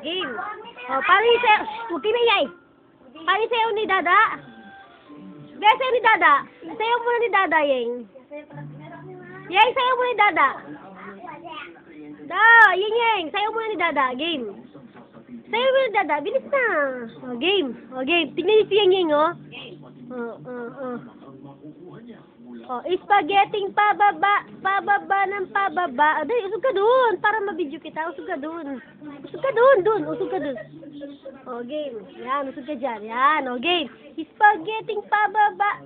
Game. Oh, paano yung sayo? Huwag kayo maingay. Paano yung sayo ni Dada? Be, sayo ni Dada. Sayo muna ni Dada, Yeng. Yeng, sayo muna ni Dada. Yeng. Sayo muna ni Dada. Game. Sayo muna ni Dada. Bilis na. Oh, game. Oh, game. Tignan niyo si Yeng, oh. Oh, spaghetti pababa ng pababa. Dali, usog ka dun para ma-video kita. Usog ka dun. Usog ka dun. Oh, game. Yan, usog ka dyan. Yan, oh, game. Spaghetti pababa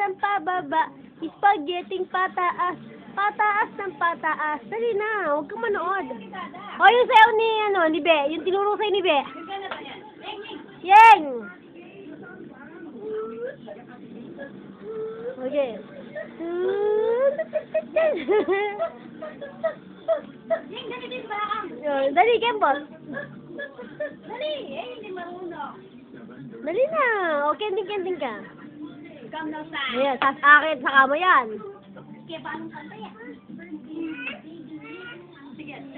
ng pababa. Spaghetti pataas ng pataas. Dali na, huwag kang manood. Oh, yung sayo ni Be. Yung tinuro sa'yo ni Be. Yeng! Okay. Dali, Kembot. Dali, hindi marunong. Dali na. Okay, kending ka. Ayan, sasakit sa kama yan.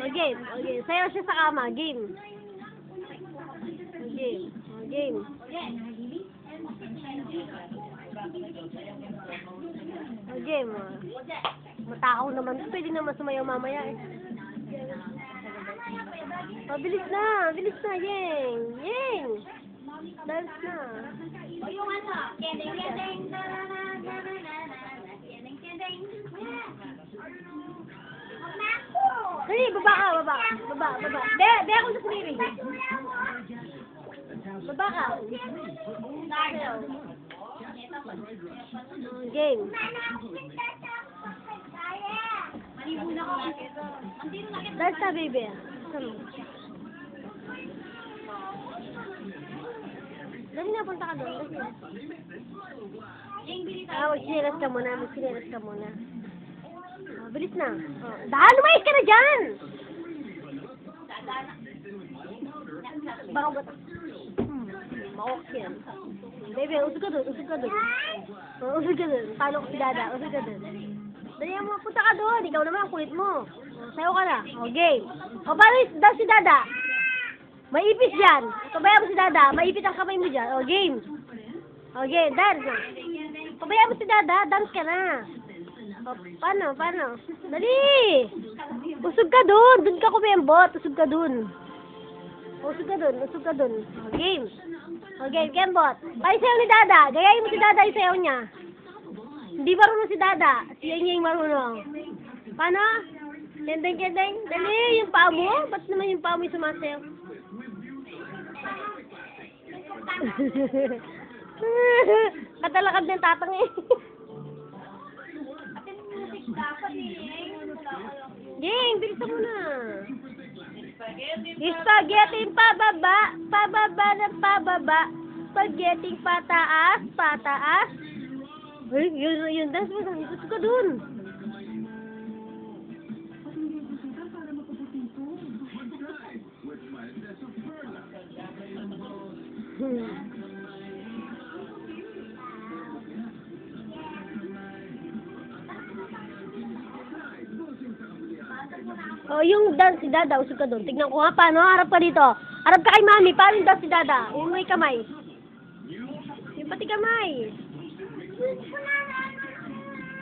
Okay. Sayo siya sa kama. Game. Game. Game. Matakaw naman. Pwede naman sumayaw mamaya eh. Oh, bilis na, Yeng. Dance na. O yung ano, kendeng. Dali, baba. Be ako sa clearing. Baba ka. Game. Dance na, baby. Dali na, punta ka doon. Magsinelas ka muna. Oh, bilis na. Oh, lumayas ka na dyan! Baka ba't? Mawak yan. Baby, usog ka doon. Oh, usog ka doon. Talo ko si Dada. Usog ka doon. Dali mo, punta ka doon. Ikaw naman, kulit mo. Oh, sayo ka na. Oh, game. Oh, paano daw si Dada? Maipit dyan. Pabayaan mo si Dada. Maipit ang kamay mo dyan. Oh, game. Oh, game. Dance na. Pabayaan mo si Dada. Dance ka na. Oh, paano? Dali! Usog ka doon. Doon ka kumembot. Usog ka doon. Usog ka doon. Oh, game. Oh, game. Kembot. Ay, sayo ni Dada. Gayahin mo si Dada yung sayo niya. Hindi marunong si Dada. Si Yeng marunong. Paano? Kendeng. Dali, yung paa mo. Ba't naman yung paa mo yung sumasayaw? Katalakad ng tatang eh. Yeng, bilisan mo na. Spaghetti pababa ng pababa. Spaghetti pataas. Ay, yun, dance mo na. Gusto ka dun. Oh, yung dance si Dada, usog ka doon. Tignan ko nga, paano? Harap ka dito. Harap ka kay Mami. Paano yung dance si Dada? Yung may kamay. Yung pati kamay.